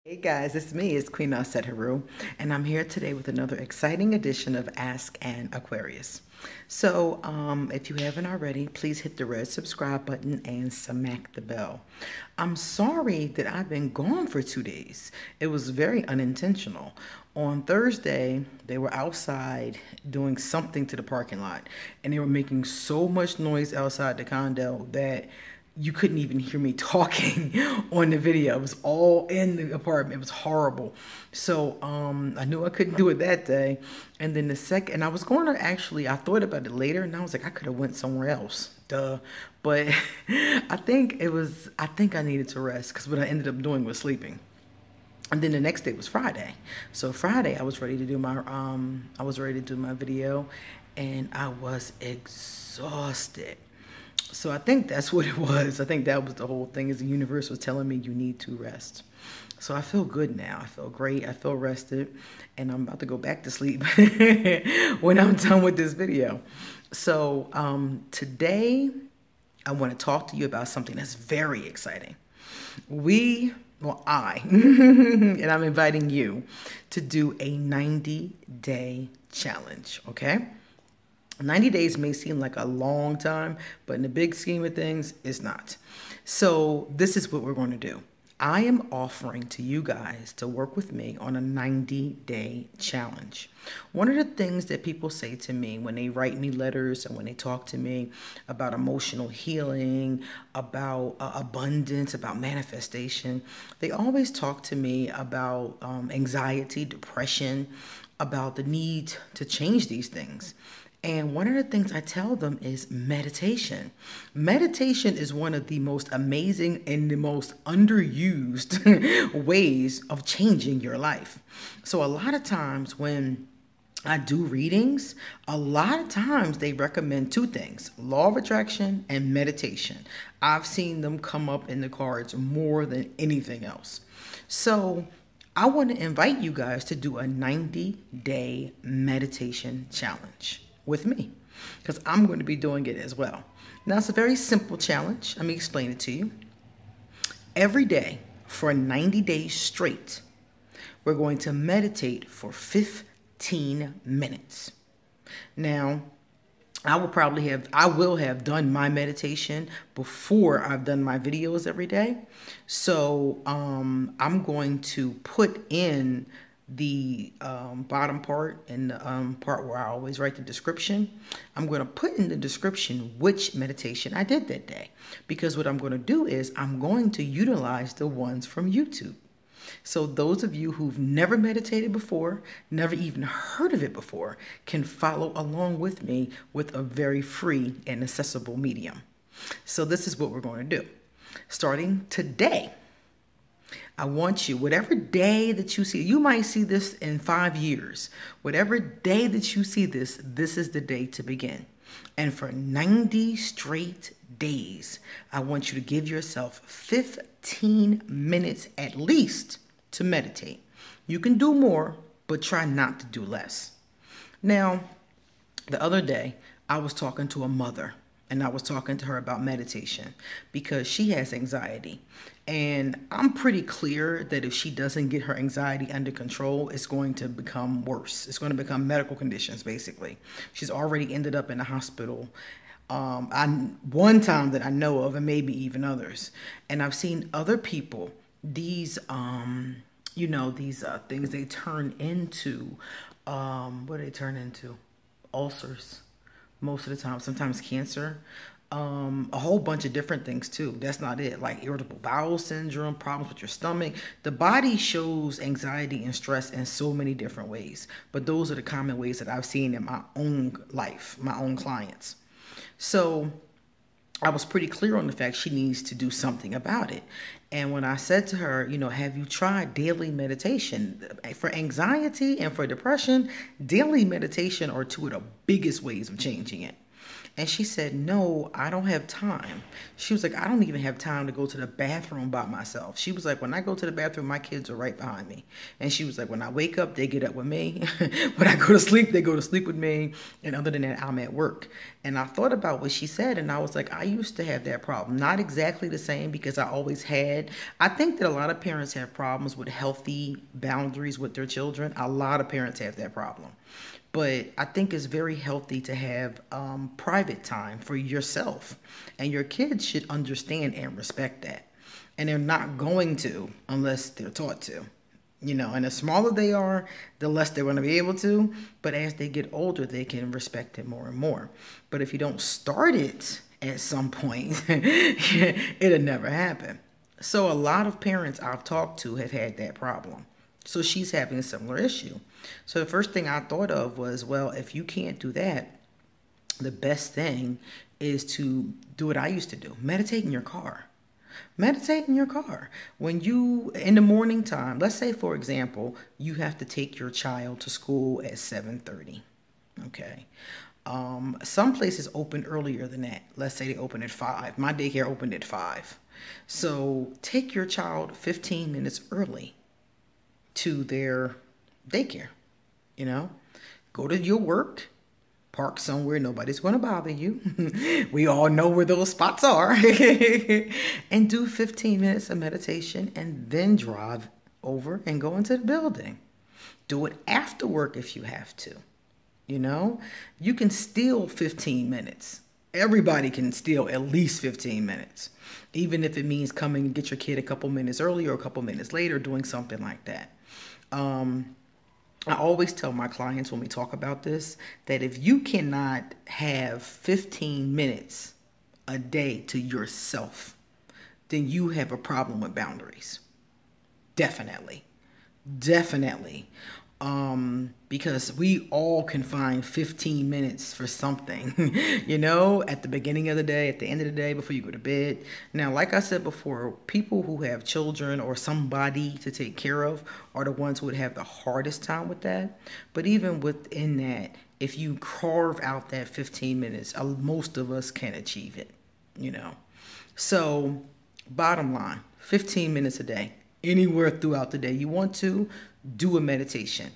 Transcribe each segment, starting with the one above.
Hey guys, it's me, it's Queen Aset Haru, and I'm here today with another exciting edition of Ask An Aquarius. So, if you haven't already, please hit the red subscribe button and smack the bell. I'm sorry that I've been gone for 2 days. It was very unintentional. On Thursday, they were outside doing something to the parking lot, and they were making so much noise outside the condo that you couldn't even hear me talking on the video. It was all in the apartment. It was horrible. So I knew I couldn't do it that day. And then I was going to I thought about it later and I was like, I could have went somewhere else. Duh. But I think I needed to rest because what I ended up doing was sleeping. And then the next day was Friday. So Friday I was ready to do my video and I was exhausted. So I think that's what it was. I think that was the whole thing, is the universe was telling me you need to rest. So I feel good now. I feel great. I feel rested. And I'm about to go back to sleep when I'm done with this video. So today I want to talk to you about something that's very exciting. I, and I'm inviting you to do a 90-day challenge, okay? 90 days may seem like a long time, but in the big scheme of things, it's not. So this is what we're going to do. I am offering to you guys to work with me on a 90-day challenge. One of the things that people say to me when they write me letters and when they talk to me about emotional healing, about abundance, about manifestation, they always talk to me about anxiety, depression, about the need to change these things. And one of the things I tell them is meditation. Meditation is one of the most amazing and the most underused ways of changing your life. So a lot of times when I do readings, a lot of times they recommend two things: law of attraction and meditation. I've seen them come up in the cards more than anything else. So I want to invite you guys to do a 90-day meditation challenge with me, because I'm going to be doing it as well. Now, it's a very simple challenge. Let me explain it to you. Every day for 90 days straight, we're going to meditate for 15 minutes. Now, I will have done my meditation before I've done my videos every day. So I'm going to put in the bottom part and the part where I always write the description. I'm going to put in the description which meditation I did that day, because what I'm going to do is I'm going to utilize the ones from YouTube. So those of you who've never meditated before, never even heard of it before, can follow along with me with a very free and accessible medium. So this is what we're going to do. Starting today, I want you, whatever day that you see, you might see this in 5 years. Whatever day that you see this, this is the day to begin. And for 90 straight days, I want you to give yourself 15 minutes at least to meditate. You can do more, but try not to do less. Now, the other day, I was talking to a mother. And I was talking to her about meditation because she has anxiety. And I'm pretty clear that if she doesn't get her anxiety under control, it's going to become worse. It's going to become medical conditions, basically. She's already ended up in the hospital one time that I know of, and maybe even others. And I've seen other people, these things, they turn into, what do they turn into? Ulcers. Most of the time, sometimes cancer, a whole bunch of different things too. That's not it. Like irritable bowel syndrome, problems with your stomach. The body shows anxiety and stress in so many different ways. But those are the common ways that I've seen in my own life, my own clients. So I was pretty clear on the fact she needs to do something about it. And when I said to her, have you tried daily meditation? For anxiety and for depression, daily meditation are two of the biggest ways of changing it. And she said, no, I don't have time. She was like, I don't even have time to go to the bathroom by myself. She was like, when I go to the bathroom, my kids are right behind me. And she was like, when I wake up, they get up with me. When I go to sleep, they go to sleep with me. And other than that, I'm at work. And I thought about what she said, and I was like, I used to have that problem. Not exactly the same, because I always had. I think that a lot of parents have problems with healthy boundaries with their children. A lot of parents have that problem. But I think it's very healthy to have private time for yourself. And your kids should understand and respect that. And they're not going to unless they're taught to. You know, and the smaller they are, the less they're going to be able to. But as they get older, they can respect it more and more. But if you don't start it at some point, it'll never happen. So a lot of parents I've talked to have had that problem. So she's having a similar issue. So the first thing I thought of was, well, if you can't do that, the best thing is to do what I used to do. Meditate in your car. Meditate in your car. When you, in the morning time, let's say, for example, you have to take your child to school at 7:30. Okay. Some places open earlier than that. Let's say they open at 5. My daycare opened at 5. So take your child 15 minutes early to their daycare. You know, go to your work, park somewhere nobody's going to bother you. We all know where those spots are. And do 15 minutes of meditation, and then drive over and go into the building. Do it after work if you have to. You know, you can steal 15 minutes. Everybody can steal at least 15 minutes, even if it means coming and get your kid a couple minutes early or a couple minutes later, doing something like that. I always tell my clients when we talk about this, that if you cannot have 15 minutes a day to yourself, then you have a problem with boundaries. Definitely. Definitely. Because we all can find 15 minutes for something, you know, at the beginning of the day, at the end of the day, before you go to bed. Now, like I said before, people who have children or somebody to take care of are the ones who would have the hardest time with that. But even within that, if you carve out that 15 minutes, most of us can achieve it, you know. So bottom line, 15 minutes a day, anywhere throughout the day you want to, do a meditation.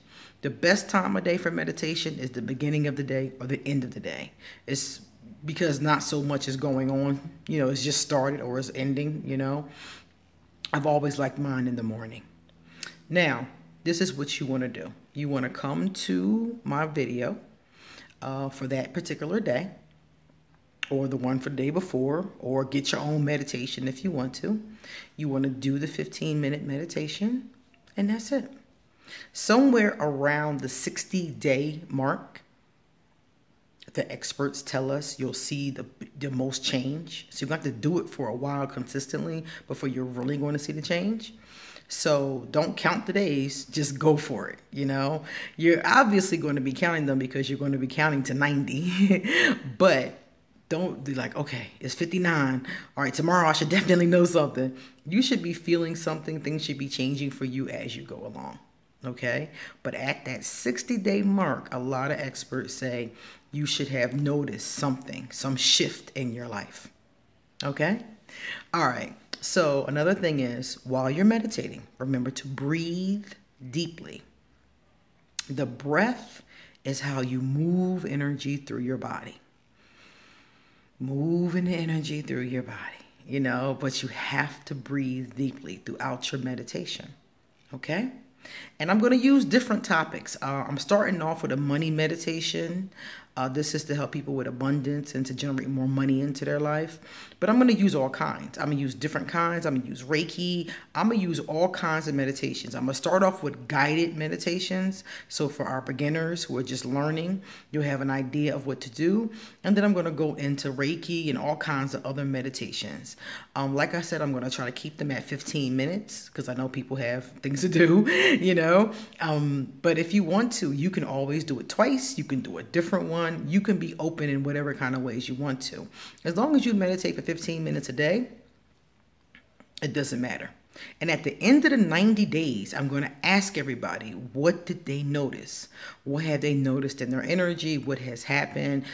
The best time of day for meditation is the beginning of the day or the end of the day. It's because not so much is going on. You know, it's just started or it's ending, you know. I've always liked mine in the morning. Now, this is what you want to do. You want to come to my video for that particular day, or the one for the day before, or get your own meditation if you want to. You want to do the 15-minute meditation, and that's it. Somewhere around the 60-day mark, the experts tell us you'll see the most change. So you're going to have to do it for a while consistently before you're really going to see the change. So don't count the days, just go for it. You know, you're obviously going to be counting them because you're going to be counting to 90, but don't be like, okay, it's 59. All right, tomorrow I should definitely know something. You should be feeling something. Things should be changing for you as you go along. Okay, but at that 60-day mark, a lot of experts say you should have noticed something, some shift in your life. Okay, all right. So another thing is, while you're meditating, remember to breathe deeply. The breath is how you move energy through your body. Moving the energy through your body, you know, but you have to breathe deeply throughout your meditation. Okay. And I'm going to use different topics. I'm starting off with a money meditation. This is to help people with abundance and to generate more money into their life. But I'm going to use all kinds. I'm going to use different kinds. I'm going to use Reiki. I'm going to use all kinds of meditations. I'm going to start off with guided meditations. So for our beginners who are just learning, you'll have an idea of what to do. And then I'm going to go into Reiki and all kinds of other meditations. Like I said, I'm going to try to keep them at 15 minutes because I know people have things to do, you know. But if you want to, you can always do it twice. You can do a different one. You can be open in whatever kind of ways you want to. As long as you meditate for 15 minutes a day, it doesn't matter. And at the end of the 90 days, I'm going to ask everybody, what did they notice? What have they noticed in their energy? What has happened?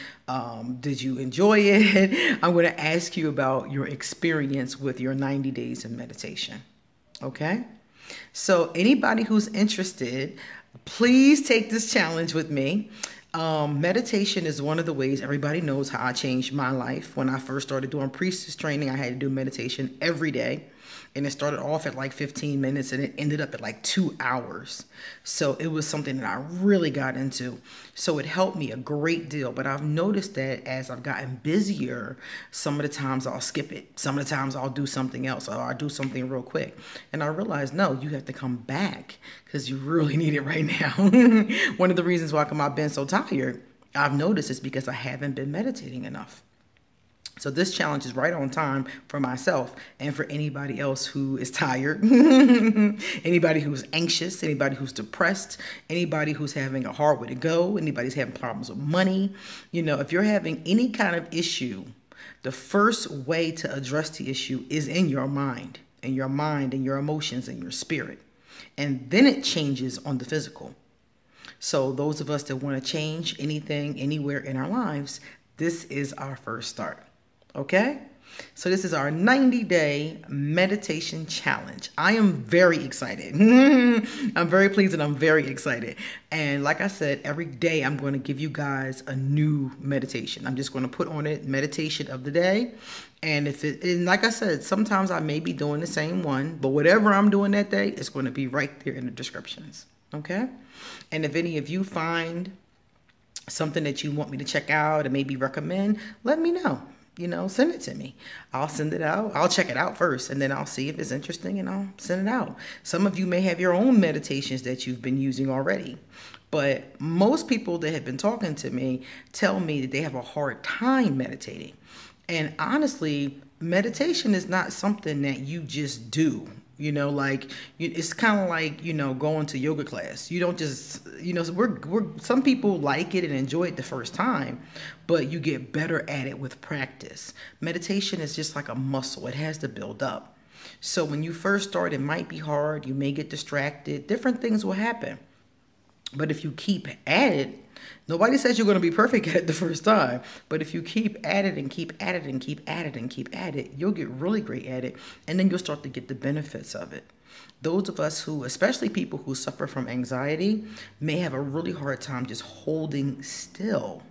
Did you enjoy it? I'm going to ask you about your experience with your 90 days of meditation. Okay? So anybody who's interested, please take this challenge with me. Meditation is one of the ways everybody knows how I changed my life. When I first started doing priestess training, I had to do meditation every day. And it started off at like 15 minutes and it ended up at like 2 hours. So it was something that I really got into. So it helped me a great deal. But I've noticed that as I've gotten busier, some of the times I'll skip it. Some of the times I'll do something else or I'll do something real quick. And I realized, no, you have to come back because you really need it right now. One of the reasons why I've been so tired, I've noticed, is because I haven't been meditating enough. So this challenge is right on time for myself and for anybody else who is tired, anybody who's anxious, anybody who's depressed, anybody who's having a hard way to go, anybody's having problems with money. You know, if you're having any kind of issue, the first way to address the issue is in your mind and your emotions and your spirit. And then it changes on the physical. So those of us that want to change anything, anywhere in our lives, this is our first start. Okay, so this is our 90-day meditation challenge. I am very excited. I'm very pleased and I'm very excited. And like I said, every day I'm going to give you guys a new meditation. I'm just going to put on it meditation of the day. And like I said, sometimes I may be doing the same one, but whatever I'm doing that day, it's going to be right there in the descriptions. Okay, and if any of you find something that you want me to check out and maybe recommend, let me know. You know, send it to me. I'll send it out. I'll check it out first, and then I'll see if it's interesting, and I'll send it out. Some of you may have your own meditations that you've been using already, but most people that have been talking to me tell me that they have a hard time meditating. And honestly, meditation is not something that you just do. You know, like it's kind of like, you know, going to yoga class. You don't just, you know, some people like it and enjoy it the first time, but you get better at it with practice. Meditation is just like a muscle. It has to build up. So when you first start, it might be hard. You may get distracted. Different things will happen. But if you keep at it, nobody says you're going to be perfect at it the first time. But if you keep at it and keep at it and keep at it and keep at it, you'll get really great at it. And then you'll start to get the benefits of it. Those of us who, especially people who suffer from anxiety, may have a really hard time just holding still.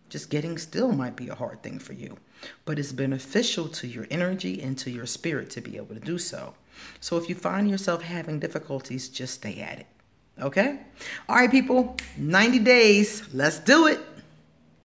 Just getting still might be a hard thing for you. But it's beneficial to your energy and to your spirit to be able to do so. So if you find yourself having difficulties, just stay at it. Okay? All right, people, 90 days. Let's do it.